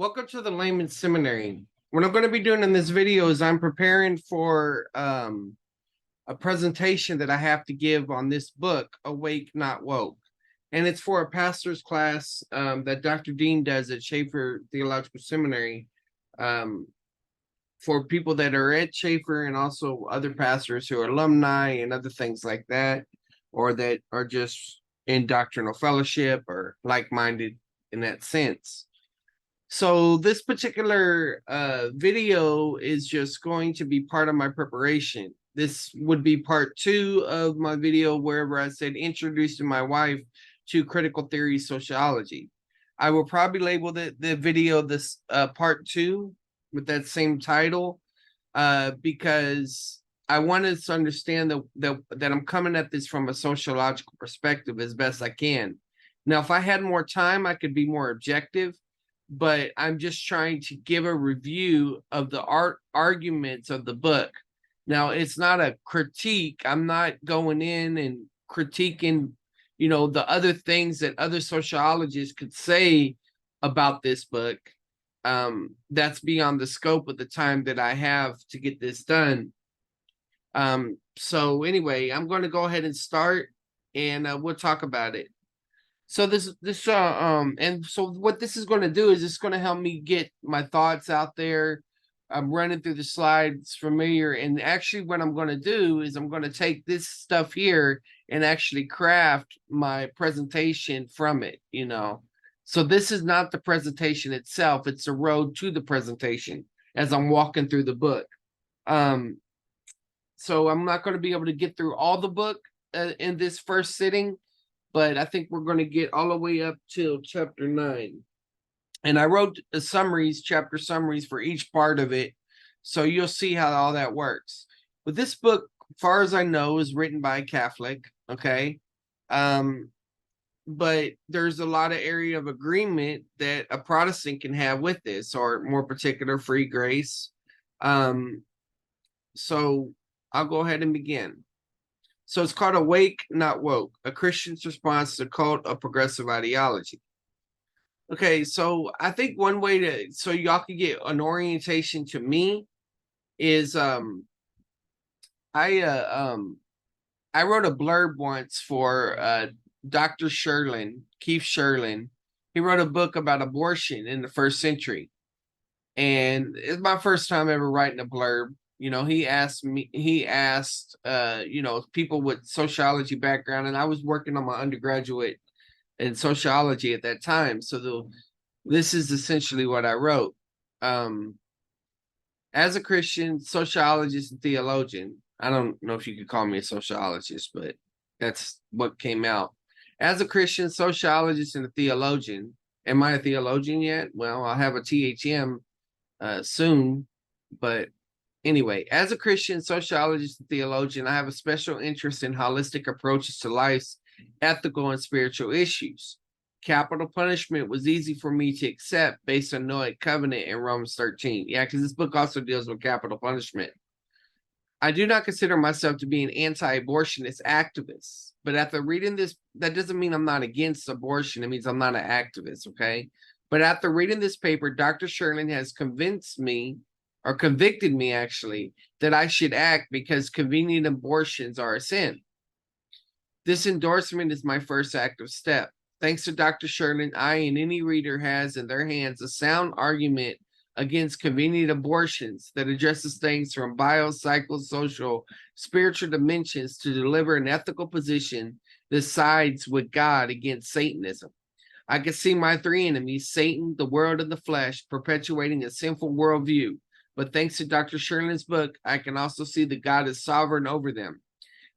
Welcome to the Layman Seminary. What I'm going to be doing in this video is I'm preparing for a presentation that I have to give on this book, Awake Not Woke. And it's for a pastor's class that Dr. Dean does at Schaefer Theological Seminary for people that are at Schaefer and also other pastors who are alumni and other things like that, or that are just in doctrinal fellowship or like-minded in that sense. So this particular video is just going to be part of my preparation. This would be part 2 of my video wherever I said introducing my wife to critical theory sociology. I will probably label the video this part 2 with that same title because I wanted to understand that I'm coming at this from a sociological perspective as best I can. Now, if I had more time, I could be more objective, but I'm just trying to give a review of the arguments of the book. Now, it's not a critique. I'm not going in and critiquing, the other things that other sociologists could say about this book. That's beyond the scope of the time that I have to get this done. So anyway, I'm going to go ahead and start, and we'll talk about it. So and so what this is going to do is it's going to help me get my thoughts out there. I'm running through the slides familiar, and actually what I'm going to do is I'm going to take this stuff here and actually craft my presentation from it, So this is not the presentation itself, it's a road to the presentation as I'm walking through the book. So I'm not going to be able to get through all the book in this first sitting, but I think we're going to get all the way up till chapter 9. And I wrote chapter summaries for each part of it, so you'll see how all that works. But this book, as far as I know, is written by a Catholic, okay? But there's a lot of area of agreement that a Protestant can have with this, or more particular, free grace. So I'll go ahead and begin. So it's called Awake, Not Woke, a Christian's response to the cult of progressive ideology. Okay, so I think one way so y'all can get an orientation to me is I wrote a blurb once for Dr. Keith Sherlin. He wrote a book about abortion in the first century. And it's my first time ever writing a blurb. He asked people with sociology background, and I was working on my undergraduate in sociology at that time. So this is essentially what I wrote. As a Christian, sociologist, and theologian, I don't know if you could call me a sociologist, but that's what came out. As a Christian, sociologist, and a theologian, am I a theologian yet? Well, I'll have a THM soon, but anyway, as a Christian, sociologist, and theologian, I have a special interest in holistic approaches to life's ethical and spiritual issues. Capital punishment was easy for me to accept based on Noahic covenant in Romans 13. Yeah, because this book also deals with capital punishment. I do not consider myself to be an anti-abortionist activist, but after reading this, that doesn't mean I'm not against abortion. It means I'm not an activist, okay? But after reading this paper, Dr. Sherlin has convinced me, or convicted me actually, that I should act because convenient abortions are a sin. This endorsement is my first active step. Thanks to Dr. Sherlin, I and any reader has in their hands a sound argument against convenient abortions that addresses things from biopsychosocial, spiritual dimensions to deliver an ethical position that sides with God against Satanism. I can see my three enemies, Satan, the world, and the flesh, perpetuating a sinful worldview. But thanks to Dr. Sherlin's book, I can also see that God is sovereign over them.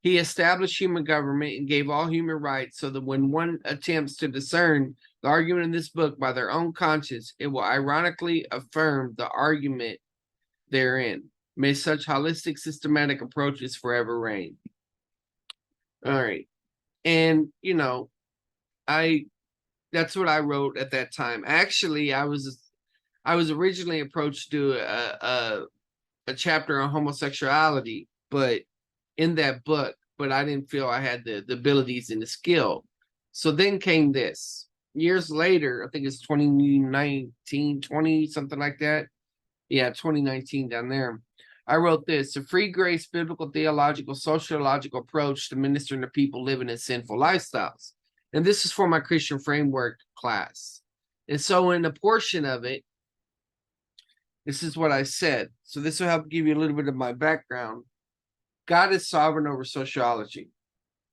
He established human government and gave all human rights so that when one attempts to discern the argument in this book by their own conscience, it will ironically affirm the argument therein. May such holistic, systematic approaches forever reign. All right. And, that's what I wrote at that time. Actually, I was originally approached to do a chapter on homosexuality, but in that book, but I didn't feel I had the abilities and the skill. So then came this. years later, I think it's 2019, 20, something like that. Yeah, 2019 down there. I wrote this: a free grace, biblical, theological, sociological approach to ministering to people living in sinful lifestyles. And this is for my Christian framework class. And so in a portion of it, this is what I said. So this will help give you a little bit of my background. God is sovereign over sociology.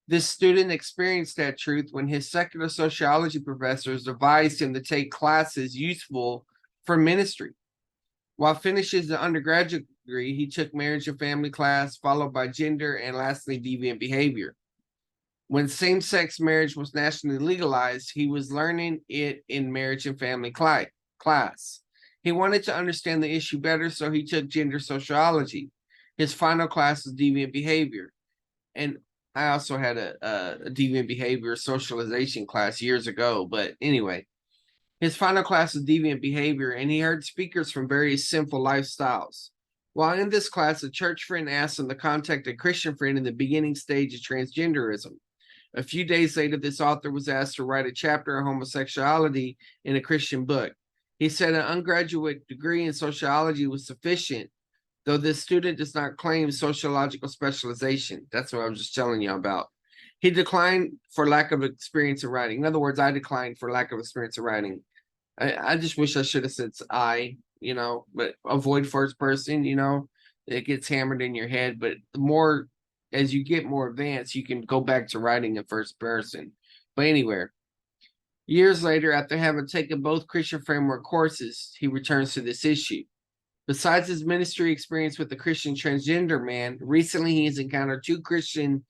This student experienced that truth when his secular sociology professors advised him to take classes useful for ministry. While finishing the undergraduate degree, he took marriage and family class, followed by gender, and lastly, deviant behavior. When same-sex marriage was nationally legalized, he was learning it in marriage and family class. He wanted to understand the issue better, so he took gender sociology. His final class was deviant behavior. And I also had a deviant behavior socialization class years ago, but anyway. His final class was deviant behavior, and he heard speakers from various sinful lifestyles. While in this class, a church friend asked him to contact a Christian friend in the beginning stage of transgenderism. A few days later, this author was asked to write a chapter on homosexuality in a Christian book. He said an undergraduate degree in sociology was sufficient, though this student does not claim sociological specialization. That's what I was just telling you about. He declined for lack of experience in writing. In other words, I declined for lack of experience in writing. I just wish I should have said I, but avoid first person, it gets hammered in your head. But the more, as you get more advanced, you can go back to writing in first person. But anyway, years later, after having taken both Christian framework courses, he returns to this issue. Besides his ministry experience with the Christian transgender man, recently he has encountered two Christian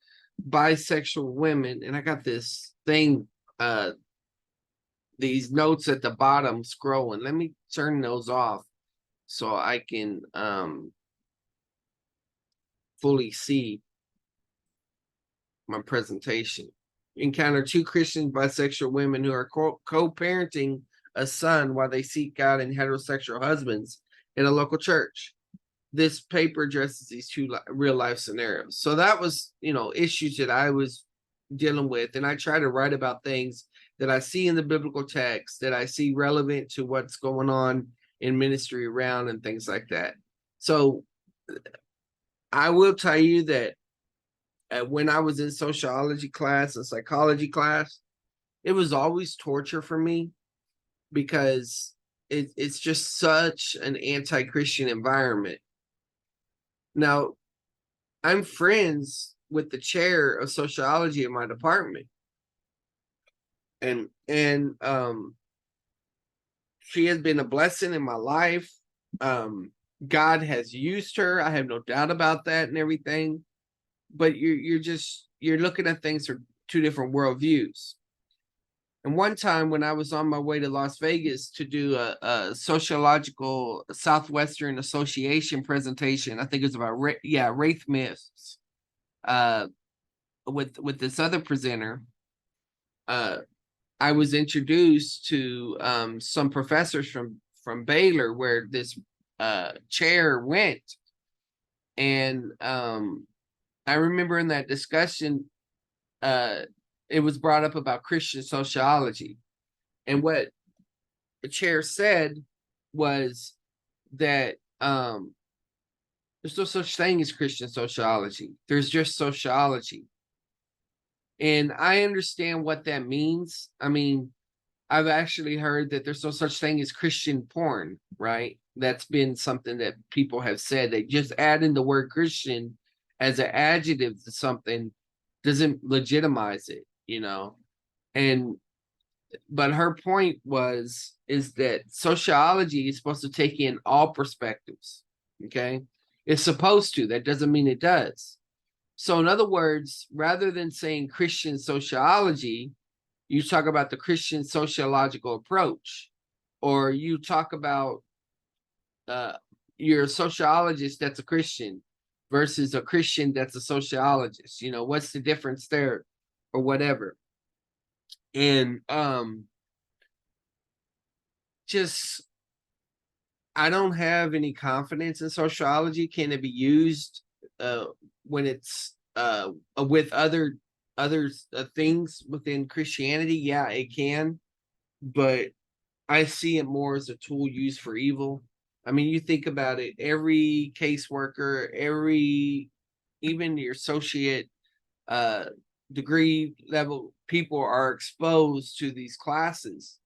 bisexual women, and I got this thing, these notes at the bottom scrolling. Let me turn those off so I can fully see my presentation. Encounter two Christian bisexual women who are co-parenting a son while they seek out in heterosexual husbands in a local church. This paper addresses these two real life scenarios. So that was, issues that I was dealing with. And I try to write about things that I see in the biblical text, that I see relevant to what's going on in ministry around and things like that. So I will tell you that when I was in sociology class and psychology class, it was always torture for me because it's just such an anti-Christian environment. Now, I'm friends with the chair of sociology in my department. And she has been a blessing in my life. God has used her. I have no doubt about that and everything. But you're looking at things from two different worldviews. And one time when I was on my way to Las Vegas to do a sociological Southwestern Association presentation, I think it was about wraith myths, with this other presenter, I was introduced to some professors from Baylor where this chair went, and I remember in that discussion, it was brought up about Christian sociology. And what the chair said was that there's no such thing as Christian sociology. There's just sociology. And I understand what that means. I mean, I've actually heard that there's no such thing as Christian porn, right? That's been something that people have said. They just add in the word Christian as an adjective to something doesn't legitimize it, but her point is that sociology is supposed to take in all perspectives. Okay. It's supposed to. That doesn't mean it does. So in other words, rather than saying Christian sociology, you talk about the Christian sociological approach, or you talk about you're a sociologist that's a Christian versus a Christian that's a sociologist. What's the difference there or whatever. And just I don't have any confidence in sociology. Can it be used when it's with other things within Christianity? Yeah, it can. but I see it more as a tool used for evil. I mean, you think about it, every caseworker, even your associate uh degree level people are exposed to these classes,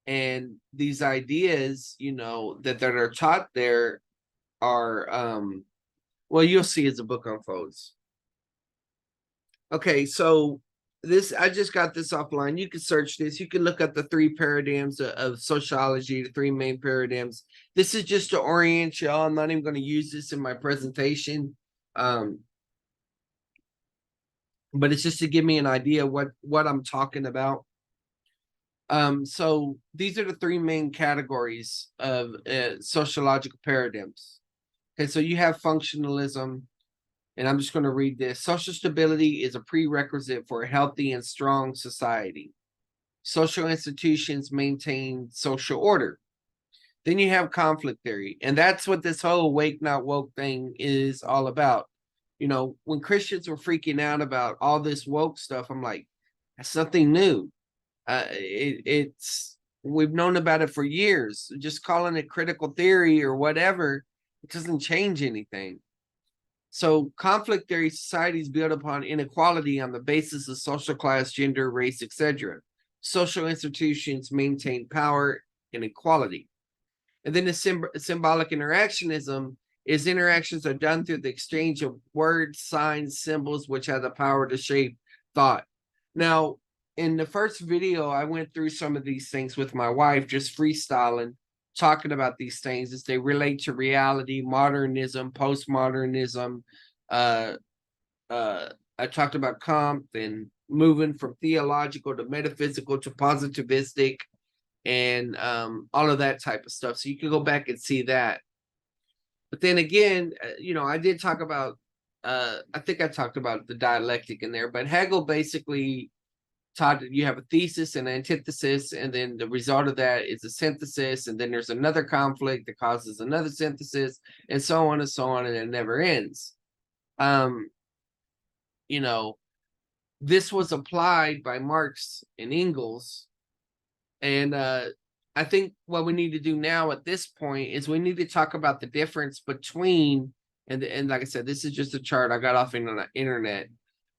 and these ideas, that are taught there are well, you'll see as the book unfolds. Okay, so this, I just got this offline. You can search this. You can look up the three paradigms of sociology, the three main paradigms. This is just to orient y'all. I'm not even going to use this in my presentation. But it's just to give me an idea what I'm talking about. So these are the three main categories of sociological paradigms. Okay, so you have functionalism, and I'm just going to read this. Social stability is a prerequisite for a healthy and strong society. Social institutions maintain social order. Then you have conflict theory, and that's what this whole wake not woke thing is all about. When Christians were freaking out about all this woke stuff, I'm like, that's nothing new. It's we've known about it for years. Just calling it critical theory or whatever, it doesn't change anything. So conflict theory societies built upon inequality on the basis of social class, gender, race, etc. Social institutions maintain power and equality. And then the symbolic interactionism is interactions are done through the exchange of words, signs, symbols, which have the power to shape thought. Now, in the first video, I went through some of these things with my wife, just freestyling, talking about these things as they relate to reality, modernism, postmodernism. Uh, I talked about Comte and moving from theological to metaphysical to positivistic, and all of that type of stuff. So you can go back and see that. But then again, I did talk about, I think I talked about the dialectic in there, but Hegel basically taught that you have a thesis and an antithesis, and then the result of that is a synthesis, and then there's another conflict that causes another synthesis, and so on and so on, and it never ends. You know, this was applied by Marx and Engels, and I think what we need to do now at this point is we need to talk about the difference between, and like I said, this is just a chart I got off in the internet.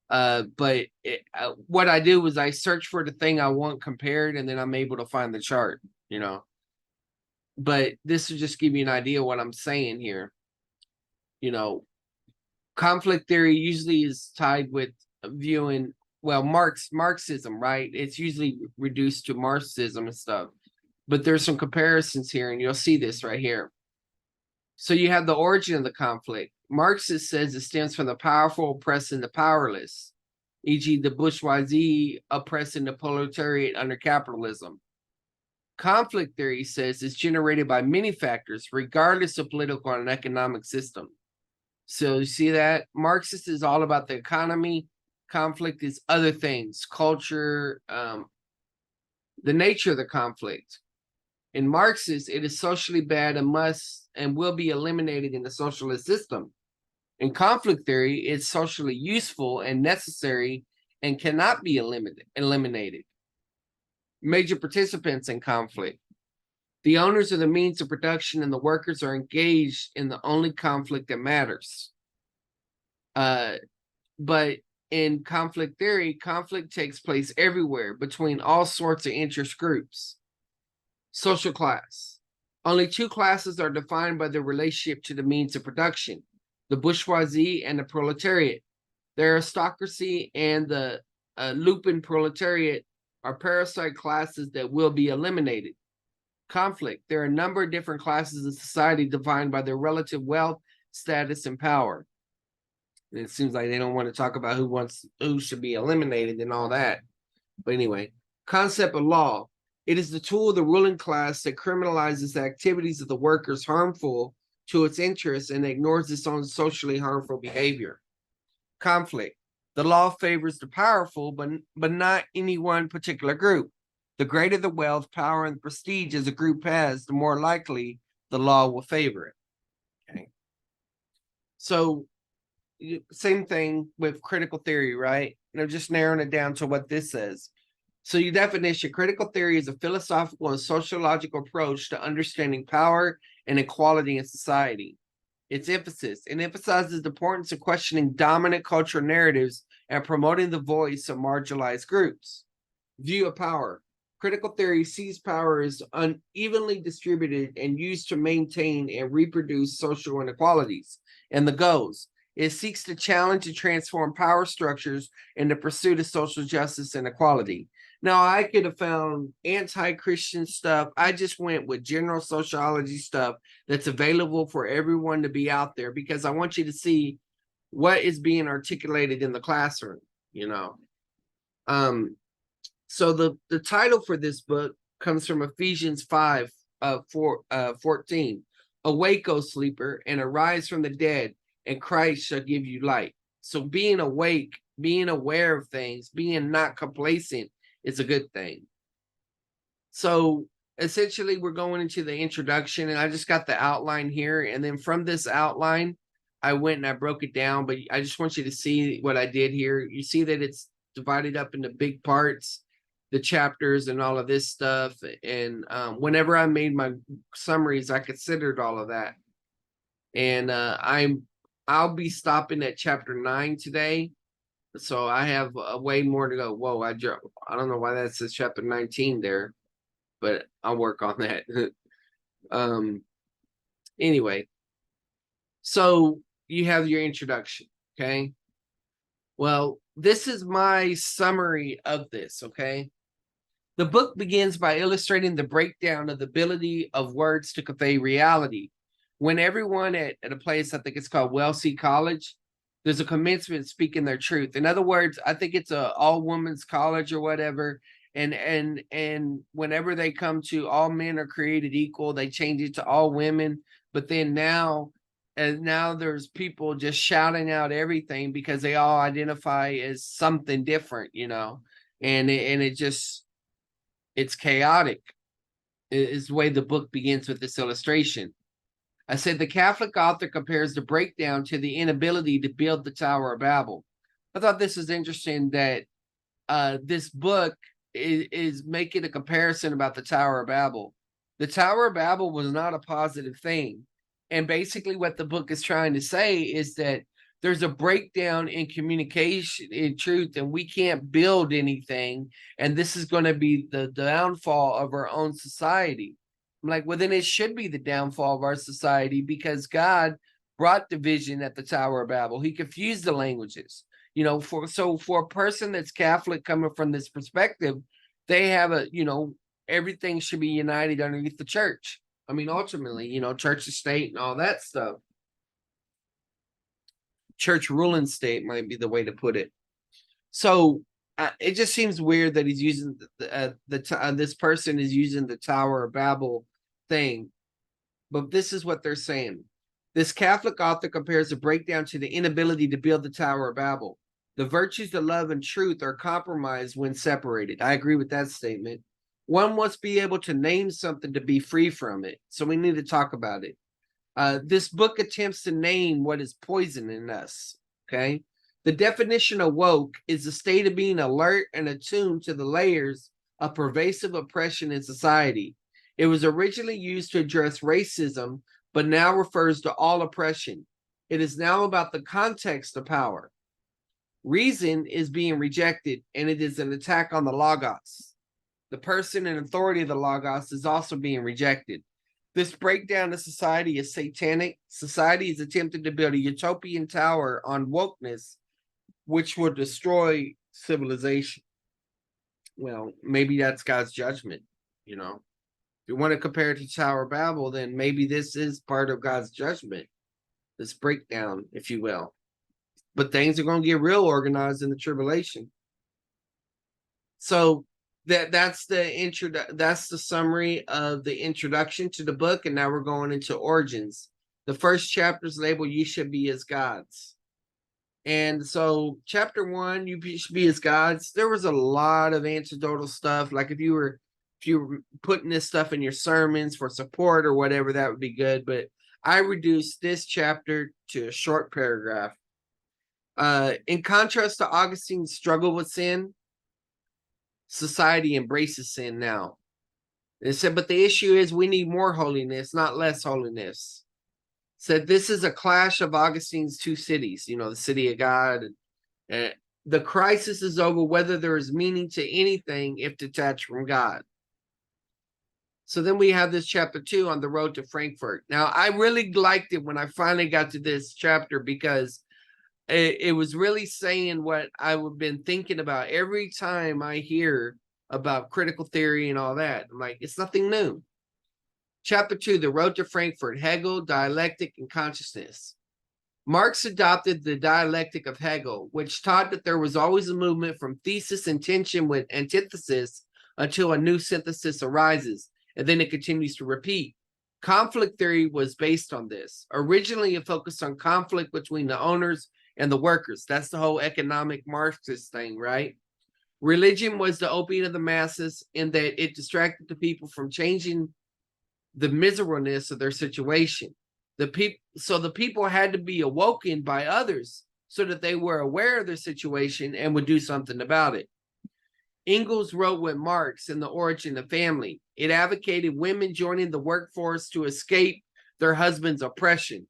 But what I do is I search for the thing I want compared, and then I'm able to find the chart, But this will just give you an idea of what I'm saying here. Conflict theory usually is tied with viewing, well, Marxism, right? It's usually reduced to Marxism and stuff. But there's some comparisons here, and you'll see this right here. So you have the origin of the conflict. Marxist says it stems from the powerful oppressing the powerless, e.g., the bourgeoisie oppressing the proletariat under capitalism. Conflict theory says it's generated by many factors, regardless of political and economic system. So you see that? Marxist is all about the economy. Conflict is other things, culture, the nature of the conflict. In Marxist, it is socially bad and must and will be eliminated in the socialist system. In conflict theory, it's socially useful and necessary and cannot be eliminated. Major participants in conflict. The owners of the means of production and the workers are engaged in the only conflict that matters. But in conflict theory, conflict takes place everywhere between all sorts of interest groups. Social class. Only two classes are defined by their relationship to the means of production, the bourgeoisie and the proletariat. The aristocracy and the lumpen proletariat are parasite classes that will be eliminated. Conflict. There are a number of different classes of society defined by their relative wealth, status, and power. And it seems like they don't want to talk about who should be eliminated and all that. But anyway, concept of law. It is the tool of the ruling class that criminalizes the activities of the workers harmful to its interests and ignores its own socially harmful behavior. Conflict. The law favors the powerful, but not any one particular group. The greater the wealth, power, and prestige as a group has, the more likely the law will favor it. Okay. So, same thing with critical theory, right? Just narrowing it down to what this says. So your definition, critical theory is a philosophical and sociological approach to understanding power and equality in society. Its emphasis, it emphasizes the importance of questioning dominant cultural narratives and promoting the voice of marginalized groups. View of power. Critical theory sees power as unevenly distributed and used to maintain and reproduce social inequalities. And the goals, it seeks to challenge and transform power structures in the pursuit of social justice and equality. Now, I could have found anti-Christian stuff. I just went with general sociology stuff that's available for everyone to be out there because I want you to see what is being articulated in the classroom, you know. So the title for this book comes from Ephesians 5, 14. Awake, O sleeper, and arise from the dead, and Christ shall give you light. So being awake, being aware of things, being not complacent is a good thing. So essentially, we're going into the introduction, and I just got the outline here. And then from this outline, I went and I broke it down, but I just want you to see what I did here. You see that it's divided up into big parts, the chapters and all of this stuff. And whenever I made my summaries, I considered all of that. And I'll be stopping at chapter 9 today. So I have way more to go. Whoa, I don't know why that says chapter 19 there, but I'll work on that. Anyway, so you have your introduction, okay? Well, this is my summary of this, okay? The book begins by illustrating the breakdown of the ability of words to convey reality. When everyone at a place, I think it's called Wellesley College, there's a commencement speaking their truth. In other words, I think it's a all women's college or whatever. And whenever they come to all men are created equal, they change it to all women. But then now there's people just shouting out everything because they all identify as something different, you know, and it just, it's chaotic. Is the way the book begins with this illustration. I said the Catholic author compares the breakdown to the inability to build the Tower of Babel. I thought this is interesting that this book is making a comparison about the Tower of Babel. The Tower of Babel was not a positive thing. And basically what the book is trying to say is that there's a breakdown in communication, in truth, and we can't build anything. And this is going to be the downfall of our own society. I'm like, well, then it should be the downfall of our society because God brought division at the Tower of Babel. He confused the languages. You know, for a person that's Catholic coming from this perspective, they have everything should be united underneath the church. I mean, ultimately, church and state and all that stuff. Church ruling state might be the way to put it. So it just seems weird that he's using this person is using the Tower of Babel thing. But this is what they're saying. This Catholic author compares the breakdown to the inability to build the Tower of Babel. The virtues of love and truth are compromised when separated. I agree with that statement. One must be able to name something to be free from it. So we need to talk about it. This book attempts to name what is poisoning us. Okay. The definition of woke is the state of being alert and attuned to the layers of pervasive oppression in society. It was originally used to address racism, but now refers to all oppression. It is now about the context of power. Reason is being rejected, and it is an attack on the Logos. The person and authority of the Logos is also being rejected. This breakdown of society is satanic. Society is attempting to build a utopian tower on wokeness, which will destroy civilization. Well, maybe that's God's judgment, you know. If you want to compare it to Tower of Babel, then maybe this is part of God's judgment, this breakdown, if you will. But things are going to get real organized in the tribulation. So that's the summary of the introduction to the book, and now we're going into origins. The first chapter is labeled "You Should Be as Gods," and so chapter 1, "You Should Be as Gods." There was a lot of anecdotal stuff. Like if you were putting this stuff in your sermons for support or whatever, that would be good. But I reduced this chapter to a short paragraph. In contrast to Augustine's struggle with sin, society embraces sin now. It said, but the issue is we need more holiness, not less holiness. Said this is a clash of Augustine's two cities, the city of God. And the crisis is over whether there is meaning to anything if detached from God. So then we have this chapter 2 on the road to Frankfurt. Now, I really liked it when I finally got to this chapter because it was really saying what I've been thinking about every time I hear about critical theory and all that. I'm like, it's nothing new. Chapter 2, the road to Frankfurt, Hegel, dialectic, and consciousness. Marx adopted the dialectic of Hegel, which taught that there was always a movement from thesis and tension with antithesis until a new synthesis arises, and then it continues to repeat. Conflict theory was based on this. Originally, it focused on conflict between the owners and the workers. That's the whole economic Marxist thing, right? Religion was the opiate of the masses in that it distracted the people from changing the miserableness of their situation. The people had to be awoken by others so that they were aware of their situation and would do something about it. Engels wrote with Marx in The Origin of Family. It advocated women joining the workforce to escape their husband's oppression.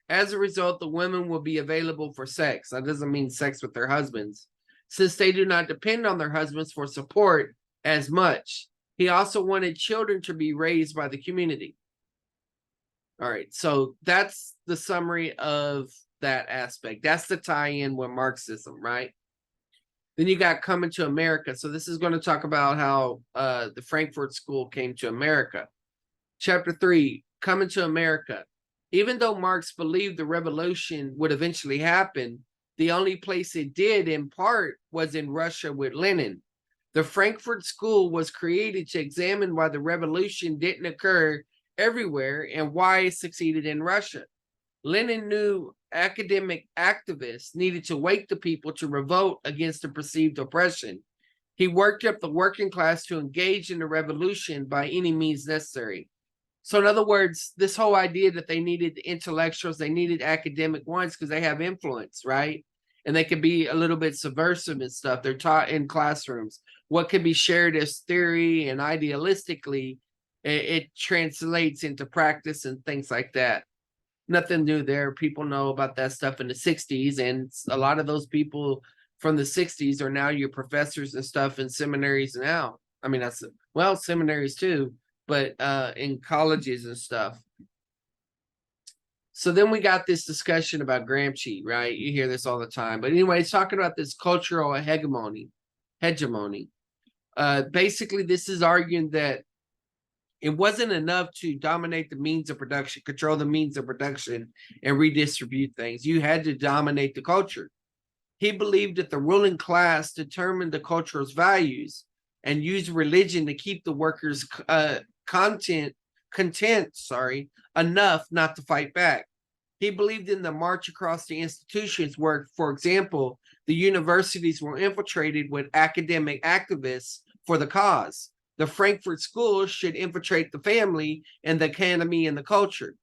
As a result, the women will be available for sex. That doesn't mean sex with their husbands, since they do not depend on their husbands for support as much. He also wanted children to be raised by the community. All right, so that's the summary of that aspect. That's the tie-in with Marxism, right? Then you got Coming to America. So this is going to talk about how the Frankfurt School came to America. Chapter 3, Coming to America. Even though Marx believed the revolution would eventually happen, the only place it did in part was in Russia with Lenin. The Frankfurt School was created to examine why the revolution didn't occur everywhere and why it succeeded in Russia. Lenin knew academic activists needed to wake the people to revolt against the perceived oppression. He worked up the working class to engage in the revolution by any means necessary. So in other words, this whole idea that they needed intellectuals, they needed academic ones because they have influence, right? And they can be a little bit subversive and stuff. They're taught in classrooms. What can be shared as theory and idealistically, it translates into practice and things like that. Nothing new there. People know about that stuff in the 60s. And a lot of those people from the 60s are now your professors and stuff in seminaries now. I mean, seminaries too, but in colleges and stuff. So then we got this discussion about Gramsci, right? You hear this all the time. But anyway, it's talking about this cultural hegemony. Basically, this is arguing that it wasn't enough to dominate the means of production, control the means of production, and redistribute things. You had to dominate the culture. He believed that the ruling class determined the culture's values and used religion to keep the workers content enough not to fight back. He believed in the march across the institutions where, for example, the universities were infiltrated with academic activists for the cause. The Frankfurt School should infiltrate the family and the academy and the culture.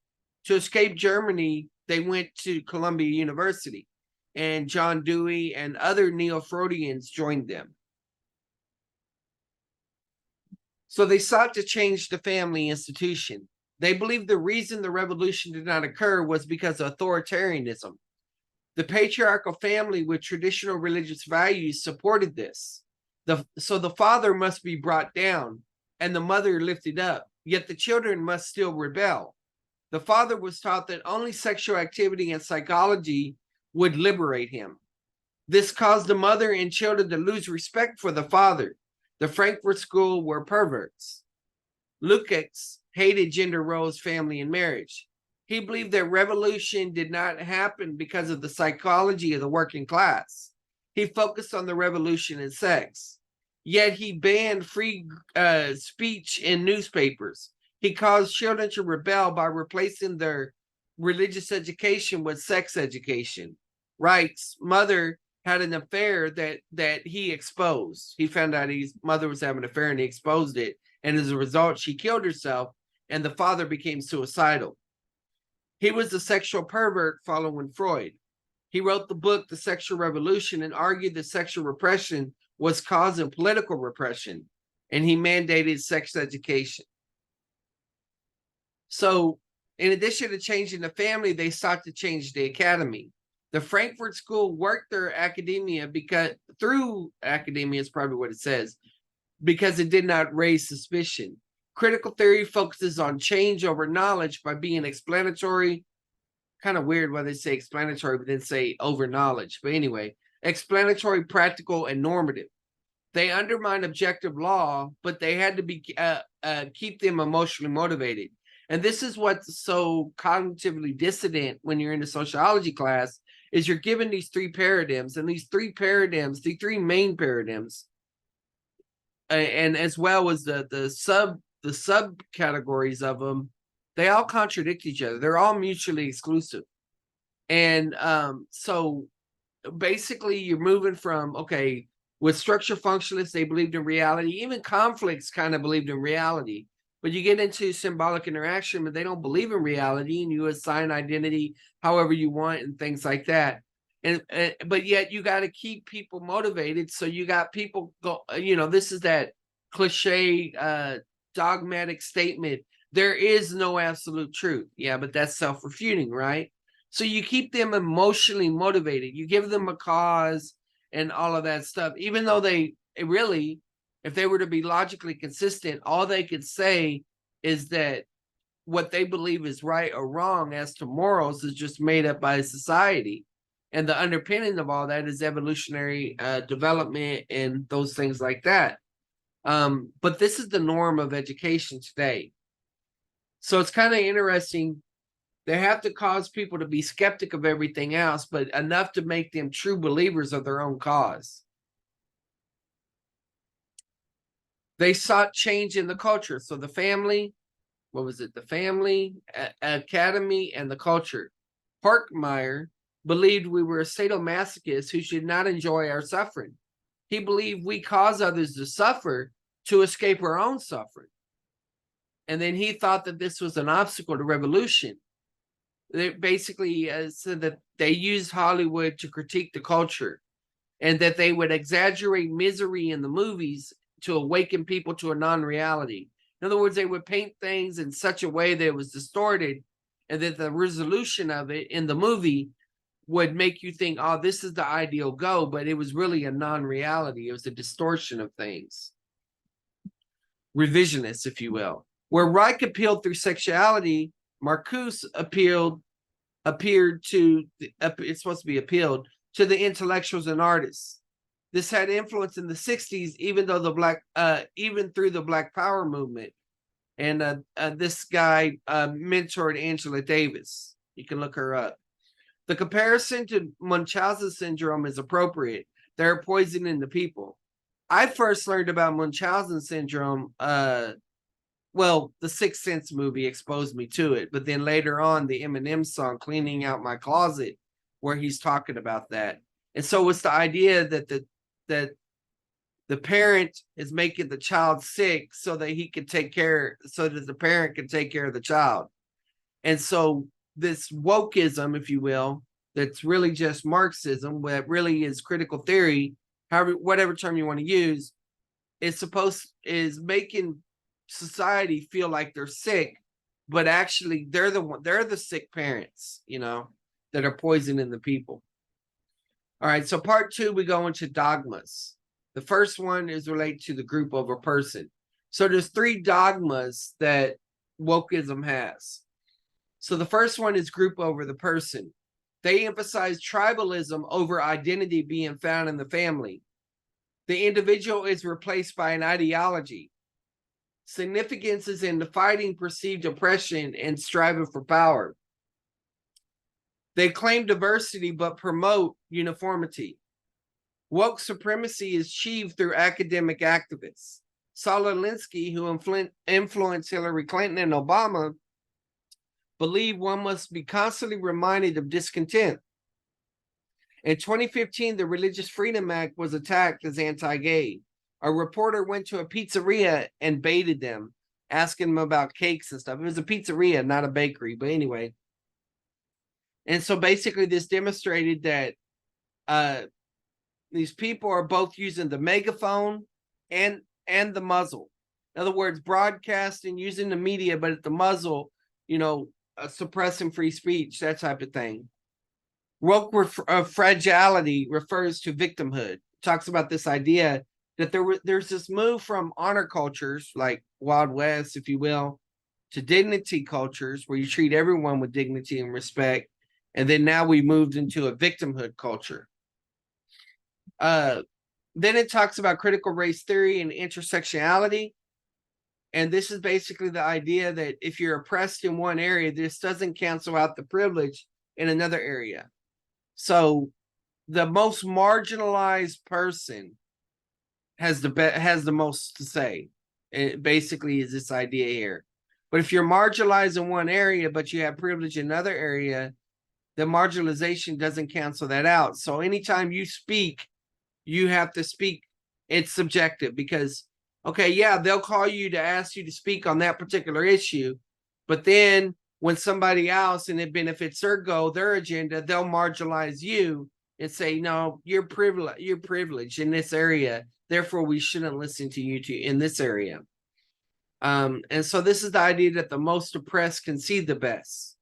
To escape Germany, they went to Columbia University, and John Dewey and other neo-Freudians joined them. So they sought to change the family institution. They believed the reason the revolution did not occur was because of authoritarianism. The patriarchal family with traditional religious values supported this. So the father must be brought down and the mother lifted up, yet the children must still rebel. The father was taught that only sexual activity and psychology would liberate him. This caused the mother and children to lose respect for the father. The Frankfurt School were perverts. Lukács hated gender roles, family, and marriage. He believed that revolution did not happen because of the psychology of the working class. He focused on the revolution and sex. Yet he banned free speech in newspapers. He caused children to rebel by replacing their religious education with sex education. Wright's mother had an affair that he exposed. He found out his mother was having an affair and he exposed it. And as a result, she killed herself and the father became suicidal. He was a sexual pervert following Freud. He wrote the book, The Sexual Revolution, and argued that sexual repression was causing political repression, and he mandated sex education. So, in addition to changing the family, they sought to change the academy. The Frankfurt School worked their academia through academia is probably what it says, because it did not raise suspicion. Critical theory focuses on change over knowledge by being explanatory. Kind of weird why they say explanatory, but then say over knowledge. But anyway, explanatory, practical, and normative. They undermine objective law, but they had to be keep them emotionally motivated. And this is what's so cognitively dissident when you're in a sociology class, is you're given these three paradigms, and these three paradigms, the three main paradigms, and as well as the subcategories of them, they all contradict each other. They're all mutually exclusive. And so basically you're moving from, okay, with structure functionalists, they believed in reality. Even conflicts kind of believed in reality. But you get into symbolic interaction, but they don't believe in reality, and you assign identity however you want and things like that. And but yet you got to keep people motivated. So you got people go, this is that cliche dogmatic statement. There is no absolute truth. Yeah, but that's self-refuting, right? So you keep them emotionally motivated. You give them a cause and all of that stuff, even though if they were to be logically consistent, all they could say is that what they believe is right or wrong as to morals is just made up by society. And the underpinning of all that is evolutionary development and those things like that. But this is the norm of education today. So it's kind of interesting. They have to cause people to be skeptic of everything else, but enough to make them true believers of their own cause. They sought change in the culture. So the family, the family, academy, and the culture. Parkmeyer believed we were sadomasochists who should not enjoy our suffering. He believed we cause others to suffer to escape our own suffering. And then he thought that this was an obstacle to revolution. They basically said that they used Hollywood to critique the culture, and that they would exaggerate misery in the movies to awaken people to a non-reality. In other words, they would paint things in such a way that it was distorted, and that the resolution of it in the movie would make you think, oh, this is the ideal goal, but it was really a non-reality. It was a distortion of things. Revisionists, if you will. Where Reich appealed through sexuality, Marcuse appealed to the intellectuals and artists. This had influence in the 60s, even through the Black Power movement. And this guy mentored Angela Davis. You can look her up. The comparison to Munchausen syndrome is appropriate. They're poisoning the people. I first learned about Munchausen syndrome. The Sixth Sense movie exposed me to it, but then later on, the Eminem song "Cleaning Out My Closet," where he's talking about that. And so it's the idea that the parent is making the child sick so that the parent can take care of the child. And so this wokeism, if you will, that's really just Marxism, that really is critical theory, whatever term you want to use, is making society feel like they're sick, but actually they're the sick parents, that are poisoning the people. All right, so part 2, we go into dogmas. The first one is related to the group over person. So there's 3 dogmas that wokeism has. So the first one is group over the person. They emphasize tribalism over identity being found in the family. The individual is replaced by an ideology. Significance is in the fighting perceived oppression and striving for power. They claim diversity but promote uniformity. Woke supremacy is achieved through academic activists. Saul Alinsky, who influenced Hillary Clinton and Obama, believed one must be constantly reminded of discontent. In 2015, the Religious Freedom Act was attacked as anti-gay. A reporter went to a pizzeria and baited them, asking them about cakes and stuff. It was a pizzeria, not a bakery, but anyway. And so basically this demonstrated that these people are both using the megaphone and the muzzle. In other words, broadcasting, using the media, but at the muzzle, suppressing free speech, that type of thing. Woke fragility refers to victimhood. It talks about this idea that there's this move from honor cultures, like Wild West, if you will, to dignity cultures where you treat everyone with dignity and respect. And then now we moved into a victimhood culture. Then it talks about critical race theory and intersectionality. And this is basically the idea that if you're oppressed in one area, this doesn't cancel out the privilege in another area. So the most marginalized person has the most to say. It basically is this idea here. But if you're marginalized in one area, but you have privilege in another area, the marginalization doesn't cancel that out. So anytime you speak, you have to speak. It's subjective because, okay, yeah, they'll call you to ask you to speak on that particular issue. But then when somebody else, and it benefits their goal, their agenda, they'll marginalize you and say, no, you're privileged in this area. Therefore, we shouldn't listen to you in this area. And so this is the idea that the most oppressed can see the best.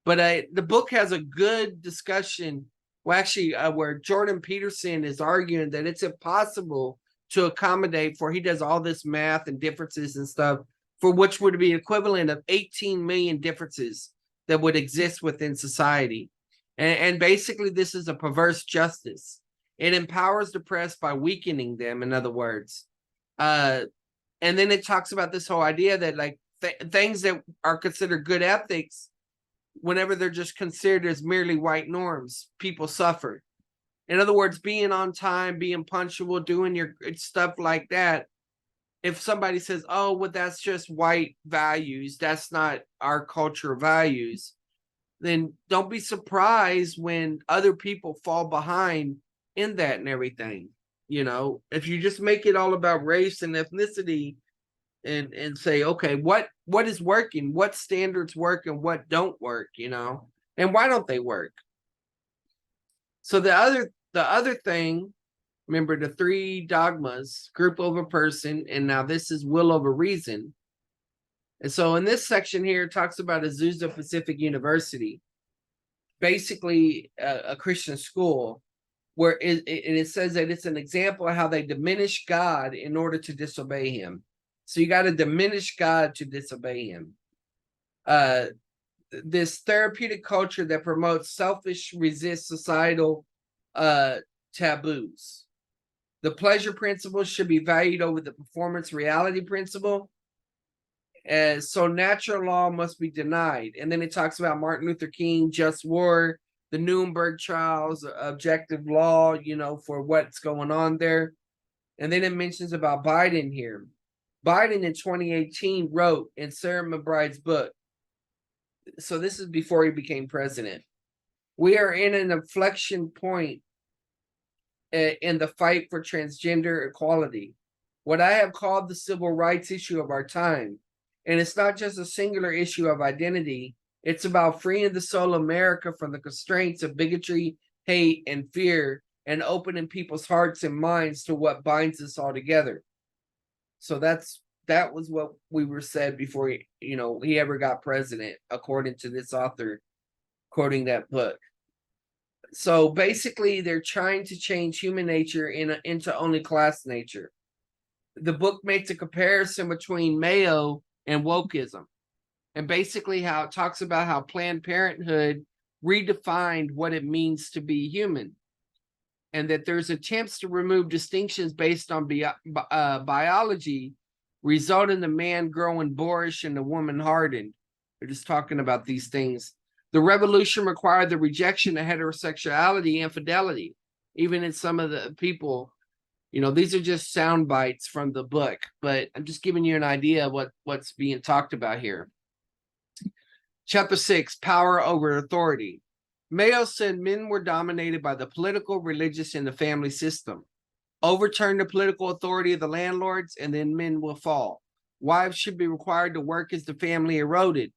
But the book has a good discussion, where Jordan Peterson is arguing that it's impossible to accommodate for, he does all this math and differences and stuff, for which would be equivalent of 18 million differences that would exist within society. And basically, this is a perverse justice. It empowers the oppressed by weakening them, in other words. And then it talks about this whole idea that like things that are considered good ethics, whenever they're just considered as merely white norms, people suffer. In other words, being on time, being punctual, doing your stuff like that. If somebody says, oh, well, that's just white values, that's not our culture values, then don't be surprised when other people fall behind in that and everything. If you just make it all about race and ethnicity and say, okay, what is working, what standards work and what don't work, and why don't they work? So the other thing, remember the three dogmas: group over person, and now this is will over reason. And so in this section here, it talks about Azusa Pacific University, basically a Christian school, where it says that it's an example of how they diminish God in order to disobey him. So you got to diminish God to disobey him. This therapeutic culture that promotes selfish, resist societal taboos. The pleasure principle should be valued over the performance reality principle. So natural law must be denied. And then it talks about Martin Luther King, just war, the Nuremberg trials, objective law, for what's going on there. And then it mentions about Biden here. Biden in 2018 wrote in Sarah McBride's book, so this is before he became president, we are in an inflection point in the fight for transgender equality, what I have called the civil rights issue of our time. And it's not just a singular issue of identity. It's about freeing the soul of America from the constraints of bigotry, hate, and fear, and opening people's hearts and minds to what binds us all together. So that was what we were said before he ever got president, according to this author, quoting that book. So basically, they're trying to change human nature into only class nature. The book makes a comparison between Mayo and wokeism, and basically how it talks about how Planned Parenthood redefined what it means to be human, and that there's attempts to remove distinctions based on biology, result in the man growing boorish and the woman hardened. They're just talking about these things. The revolution required the rejection of heterosexuality and fidelity, even in some of the people. These are just sound bites from the book, but I'm just giving you an idea of what's being talked about here. Chapter 6, Power over Authority. Mayo said men were dominated by the political, religious, and the family system. Overturn the political authority of the landlords, and then men will fall. Wives should be required to work as the family eroded,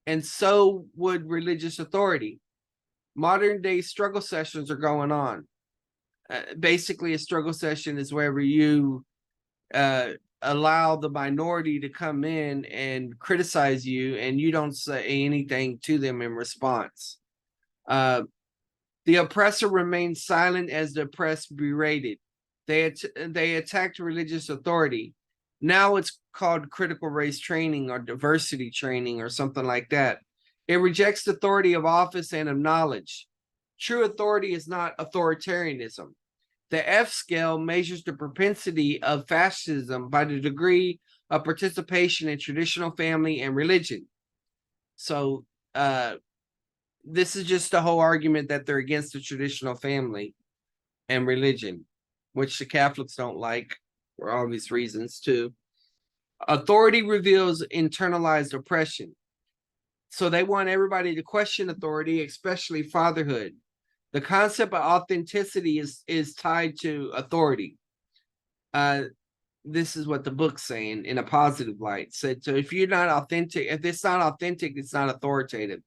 and so would religious authority. Modern day struggle sessions are going on. basically a struggle session is wherever you allow the minority to come in and criticize you, and you don't say anything to them in response. The oppressor remains silent as the oppressed berated. They attacked religious authority. Now it's called critical race training or diversity training or something like that. It rejects the authority of office and of knowledge. True authority is not authoritarianism. The F scale measures the propensity of fascism by the degree of participation in traditional family and religion. So this is just the whole argument that they're against the traditional family and religion, which the Catholics don't like for obvious reasons too. Authority reveals internalized oppression. So they want everybody to question authority, especially fatherhood. The concept of authenticity is tied to authority. This is what the book's saying in a positive light. So if you're not authentic, if it's not authentic, it's not authoritative.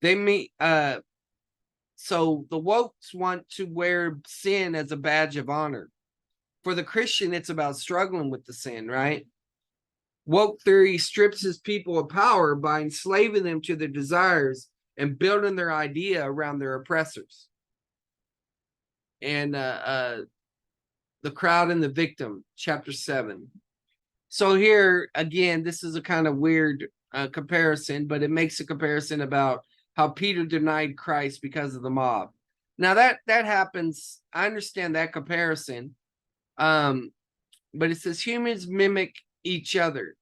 They mean so the wokes want to wear sin as a badge of honor. For the Christian, it's about struggling with the sin, right? Woke theory strips his people of power by enslaving them to their desires and building their idea around their oppressors. And the crowd and the victim, chapter 7. So here again, this is a kind of weird comparison, but it makes a comparison about how Peter denied Christ because of the mob. Now that happens, I understand that comparison, but it says humans mimic each other.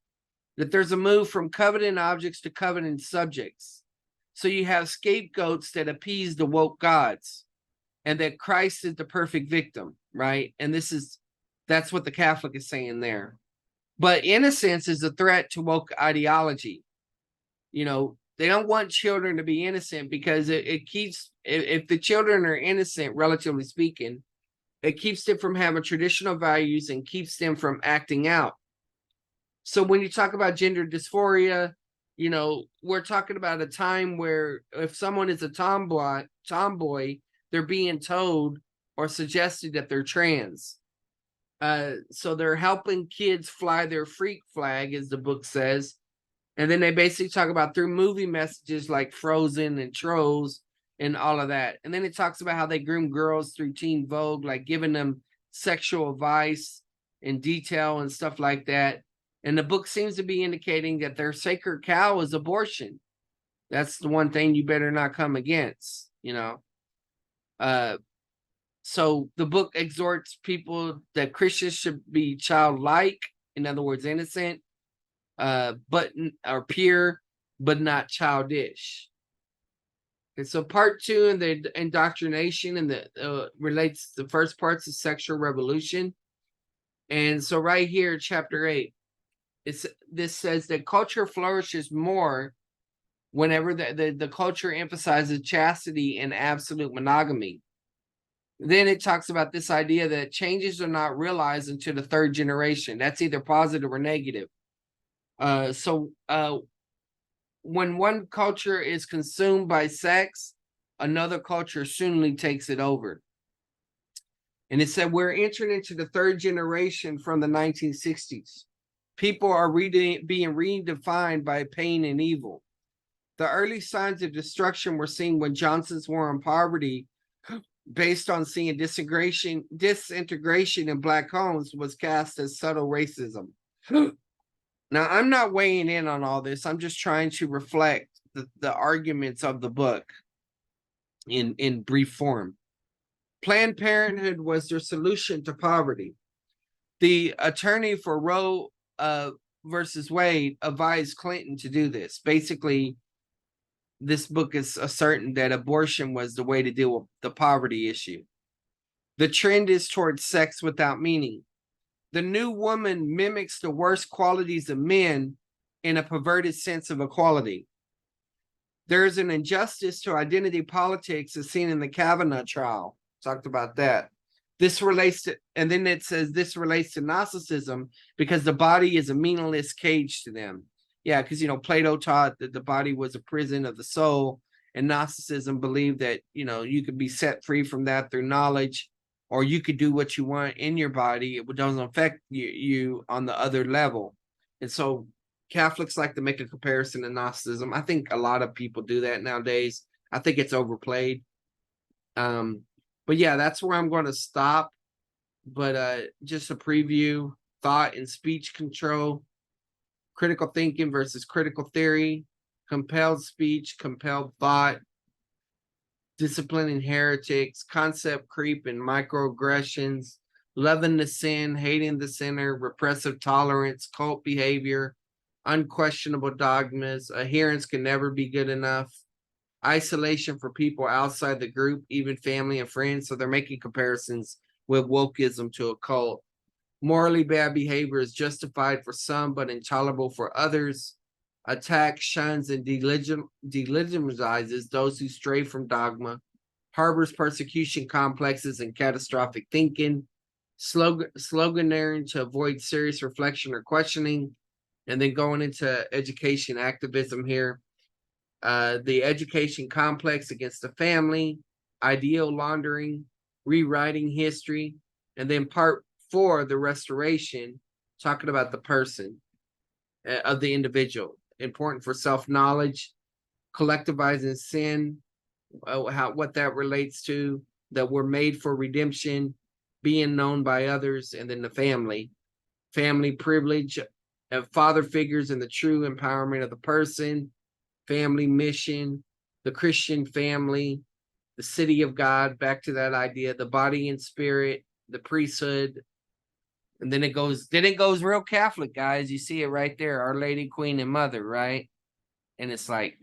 That there's a move from covenant objects to covenant subjects. So you have scapegoats that appease the woke gods, and that Christ is the perfect victim, right? And that's what the Catholic is saying there. But innocence is a threat to woke ideology. You know, they don't want children to be innocent because it keeps, if the children are innocent, relatively speaking, it keeps them from having traditional values and keeps them from acting out. So when you talk about gender dysphoria, you know, we're talking about a time where if someone is a tomboy, they're being told or suggested that they're trans. So they're helping kids fly their freak flag, as the book says. And then they basically talk about through movie messages like Frozen and Trolls and all of that. And then it talks about how they groom girls through Teen Vogue, like giving them sexual advice in detail and stuff like that. And the book seems to be indicating that their sacred cow is abortion. That's the one thing you better not come against, you know. So the book exhorts people that Christians should be childlike, in other words, innocent, but or pure, but not childish. And so part 2 in the indoctrination and the relates the first parts of sexual revolution. And so right here, chapter 8. This says that culture flourishes more whenever the culture emphasizes chastity and absolute monogamy. Then it talks about this idea that changes are not realized until the 3rd generation. That's either positive or negative. So when one culture is consumed by sex, another culture soonly takes it over. And it said we're entering into the 3rd generation from the 1960s. People are being redefined by pain and evil. The early signs of destruction were seen when Johnson's War on Poverty, based on seeing disintegration in Black homes, was cast as subtle racism. Now, I'm not weighing in on all this. I'm just trying to reflect the arguments of the book in brief form. Planned Parenthood was their solution to poverty. The attorney for Roe versus Wade advised Clinton to do this. Basically, this book is asserting that abortion was the way to deal with the poverty issue. The trend is towards sex without meaning. The new woman mimics the worst qualities of men in a perverted sense of equality. There is an injustice to identity politics as seen in the Kavanaugh trial. Talked about that. This relates to, and then it says this relates to Gnosticism because the body is a meaningless cage to them. Yeah, because, you know, Plato taught that the body was a prison of the soul, and Gnosticism believed that, you know, you could be set free from that through knowledge. or you could do what you want in your body. It doesn't affect you on the other level. And so Catholics like to make a comparison to Gnosticism. I think a lot of people do that nowadays. I think it's overplayed. But yeah, that's where I'm going to stop. But just a preview: thought and speech control, critical thinking versus critical theory, compelled speech, compelled thought, disciplining heretics, concept creep and microaggressions, loving the sin, hating the sinner, repressive tolerance, cult behavior, unquestionable dogmas, adherence can never be good enough, isolation for people outside the group, even family and friends. So they're making comparisons with wokeism to a cult. Morally bad behavior is justified for some, but intolerable for others. Attacks, shuns, and delegitimizes those who stray from dogma. Harbors persecution complexes and catastrophic thinking. Sloganeering to avoid serious reflection or questioning. And then going into education activism here. The education complex against the family, ideal laundering, rewriting history, and then part 4, the restoration, talking about the person of the individual, important for self-knowledge, collectivizing sin, what that relates to, that we're made for redemption, being known by others, and then the family privilege, father figures and the true empowerment of the person, family mission, the Christian family, the city of God, back to that idea, the body and spirit, the priesthood. And then it goes real Catholic, guys. You see it right there, Our Lady, Queen, and Mother, right? And it's like,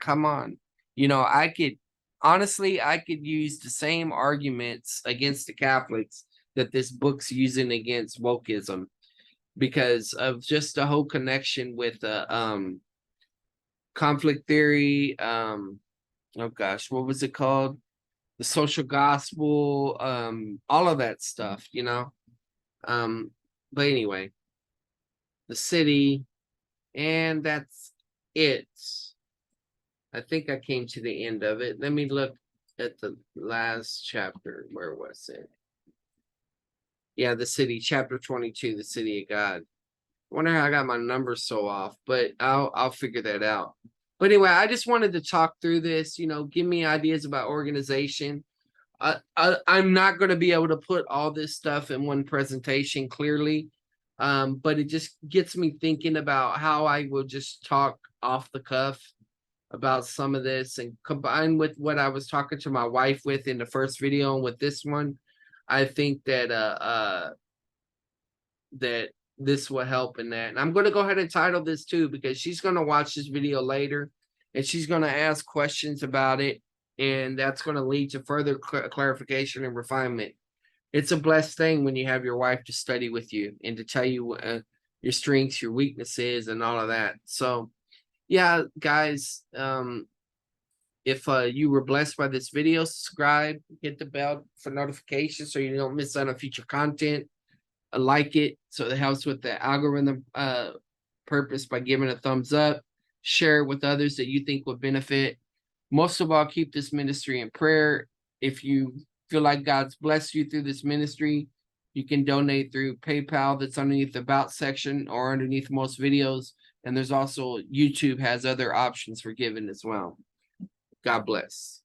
come on. I could use the same arguments against the Catholics that this book's using against wokeism, because of just the whole connection with conflict theory. Oh gosh, what was it called? The social gospel, all of that stuff, But anyway, the city, and that's it. I think I came to the end of it. Let me look at the last chapter. Where was it? Yeah, the city, chapter 22, the city of God. I wonder how I got my numbers so off, but I'll figure that out. But anyway, I just wanted to talk through this, give me ideas about organization. I'm not going to be able to put all this stuff in one presentation clearly, but it just gets me thinking about how I will just talk off the cuff about some of this, and combined with what I was talking to my wife with in the first video and with this one, I think that that this will help in that. And I'm going to go ahead and title this too, because she's going to watch this video later and she's going to ask questions about it. And that's going to lead to further clarification and refinement. It's a blessed thing when you have your wife to study with you and to tell you your strengths, your weaknesses, and all of that. So, yeah, guys, if you were blessed by this video, subscribe, hit the bell for notifications so you don't miss out on future content. Like it so it helps with the algorithm purpose by giving a thumbs up. Share it with others that you think would benefit. Most of all, keep this ministry in prayer. If you feel like God's blessed you through this ministry, you can donate through PayPal that's underneath the About section or underneath most videos. And there's also YouTube has other options for giving as well. God bless.